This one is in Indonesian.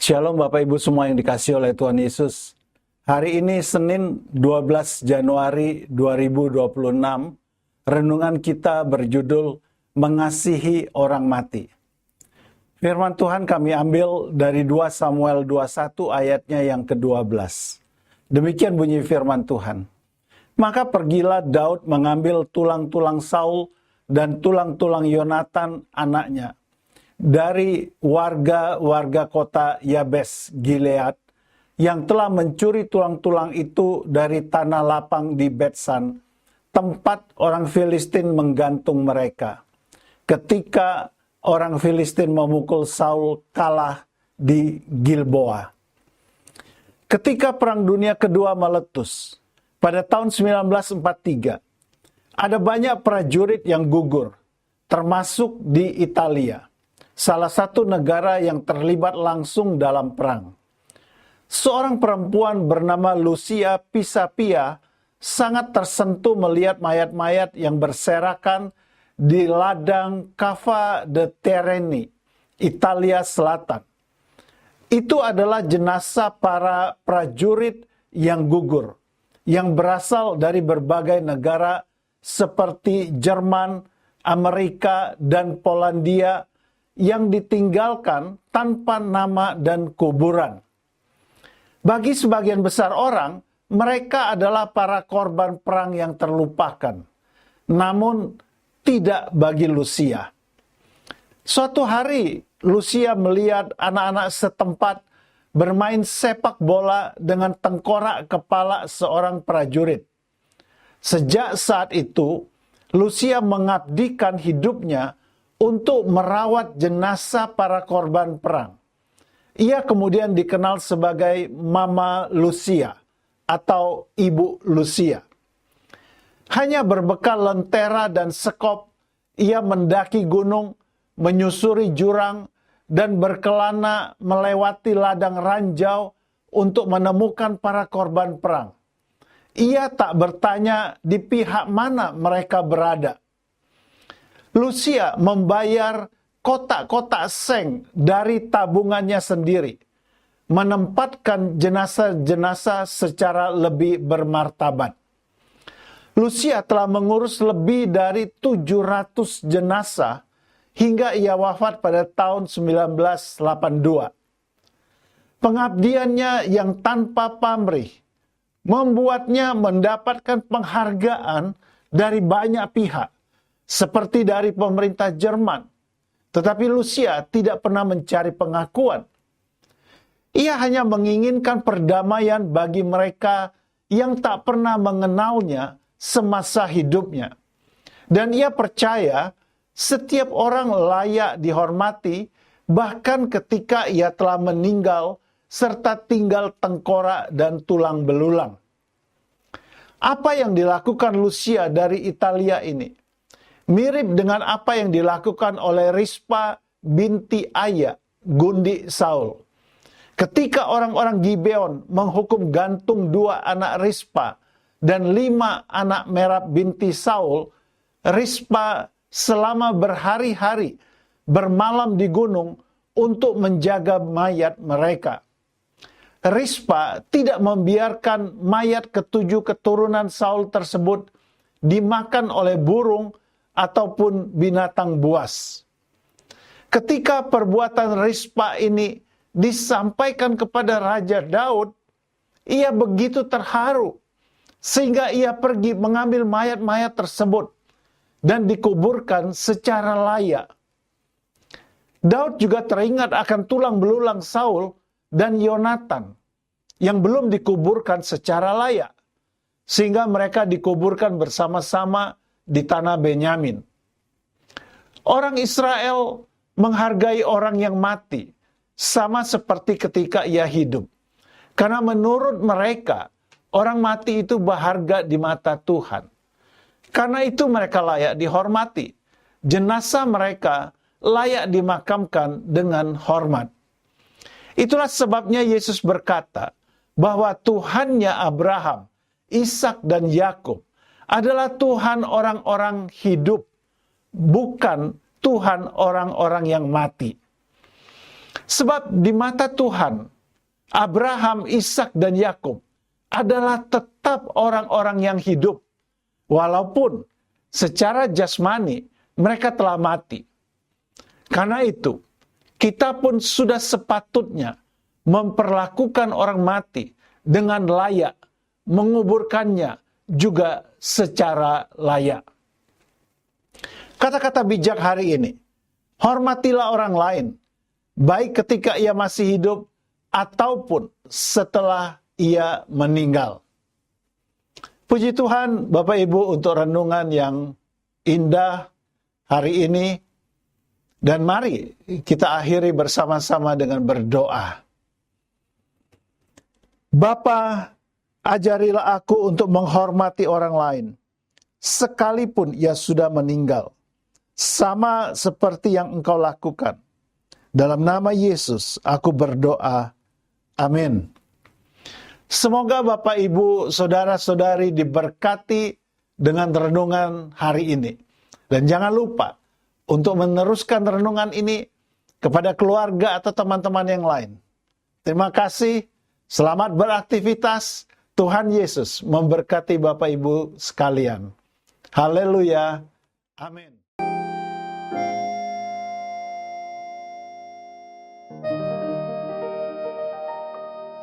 Shalom Bapak Ibu semua yang dikasihi oleh Tuhan Yesus. Hari ini Senin 12 Januari 2026, renungan kita berjudul Mengasihi Orang Mati. Firman Tuhan kami ambil dari 2 Samuel 21 ayatnya yang ke-12. Demikian bunyi firman Tuhan. Maka pergilah Daud mengambil tulang-tulang Saul dan tulang-tulang Yonatan anaknya dari warga-warga kota Yabes Gilead yang telah mencuri tulang-tulang itu dari tanah lapang di Betsan, tempat orang Filistin menggantung mereka. Ketika orang Filistin memukul Saul kalah di Gilboa. Ketika Perang Dunia Kedua meletus, pada tahun 1943, ada banyak prajurit yang gugur, termasuk di Italia, salah satu negara yang terlibat langsung dalam perang. Seorang perempuan bernama Lucia Pisapia sangat tersentuh melihat mayat-mayat yang berserakan di ladang Cava de Tereni, Italia Selatan. Itu adalah jenazah para prajurit yang gugur, yang berasal dari berbagai negara seperti Jerman, Amerika, dan Polandia, yang ditinggalkan tanpa nama dan kuburan. Bagi sebagian besar orang, mereka adalah para korban perang yang terlupakan. Namun, tidak bagi Lucia. Suatu hari, Lucia melihat anak-anak setempat bermain sepak bola dengan tengkorak kepala seorang prajurit. Sejak saat itu, Lucia mengabdikan hidupnya untuk merawat jenazah para korban perang. Ia kemudian dikenal sebagai Mama Lucia atau Ibu Lucia. Hanya berbekal lentera dan sekop, ia mendaki gunung, menyusuri jurang, dan berkelana melewati ladang ranjau untuk menemukan para korban perang. Ia tak bertanya di pihak mana mereka berada. Lucia membayar kotak-kotak seng dari tabungannya sendiri, menempatkan jenazah-jenazah secara lebih bermartabat. Lucia telah mengurus lebih dari 700 jenazah hingga ia wafat pada tahun 1982. Pengabdiannya yang tanpa pamrih membuatnya mendapatkan penghargaan dari banyak pihak, seperti dari pemerintah Jerman. Tetapi Lucia tidak pernah mencari pengakuan. Ia hanya menginginkan perdamaian bagi mereka yang tak pernah mengenalnya semasa hidupnya. Dan ia percaya setiap orang layak dihormati, bahkan ketika ia telah meninggal serta tinggal tengkorak dan tulang belulang. Apa yang dilakukan Lucia dari Italia ini mirip dengan apa yang dilakukan oleh Rispa binti Aya, gundi Saul. Ketika orang-orang Gibeon menghukum gantung 2 anak Rispa dan 5 anak Merab binti Saul, Rispa selama berhari-hari bermalam di gunung untuk menjaga mayat mereka. Rispa tidak membiarkan mayat ke-7 keturunan Saul tersebut dimakan oleh burung ataupun binatang buas. Ketika perbuatan Rispa ini disampaikan kepada Raja Daud, ia begitu terharu sehingga ia pergi mengambil mayat-mayat tersebut dan dikuburkan secara layak. Daud juga teringat akan tulang belulang Saul dan Yonatan yang belum dikuburkan secara layak, sehingga mereka dikuburkan bersama-sama di tanah Benyamin. Orang Israel menghargai orang yang mati sama seperti ketika ia hidup. Karena menurut mereka, orang mati itu berharga di mata Tuhan. Karena itu mereka layak dihormati. Jenazah mereka layak dimakamkan dengan hormat. Itulah sebabnya Yesus berkata bahwa Tuhannya Abraham, Ishak dan Yakub adalah Tuhan orang-orang hidup, bukan Tuhan orang-orang yang mati. Sebab di mata Tuhan, Abraham, Ishak, dan Yakub adalah tetap orang-orang yang hidup, walaupun secara jasmani mereka telah mati. Karena itu, kita pun sudah sepatutnya memperlakukan orang mati dengan layak, menguburkannya juga secara layak. Kata-kata bijak hari ini, hormatilah orang lain, baik ketika ia masih hidup ataupun setelah ia meninggal. Puji Tuhan, Bapak Ibu, untuk renungan yang indah hari ini. Dan mari kita akhiri bersama-sama dengan berdoa. Bapa, ajarilah aku untuk menghormati orang lain, sekalipun ia sudah meninggal, sama seperti yang Engkau lakukan. Dalam nama Yesus, aku berdoa. Amin. Semoga Bapak, Ibu, Saudara-saudari diberkati dengan renungan hari ini. Dan jangan lupa untuk meneruskan renungan ini kepada keluarga atau teman-teman yang lain. Terima kasih, selamat beraktivitas. Tuhan Yesus memberkati Bapak Ibu sekalian. Haleluya. Amin.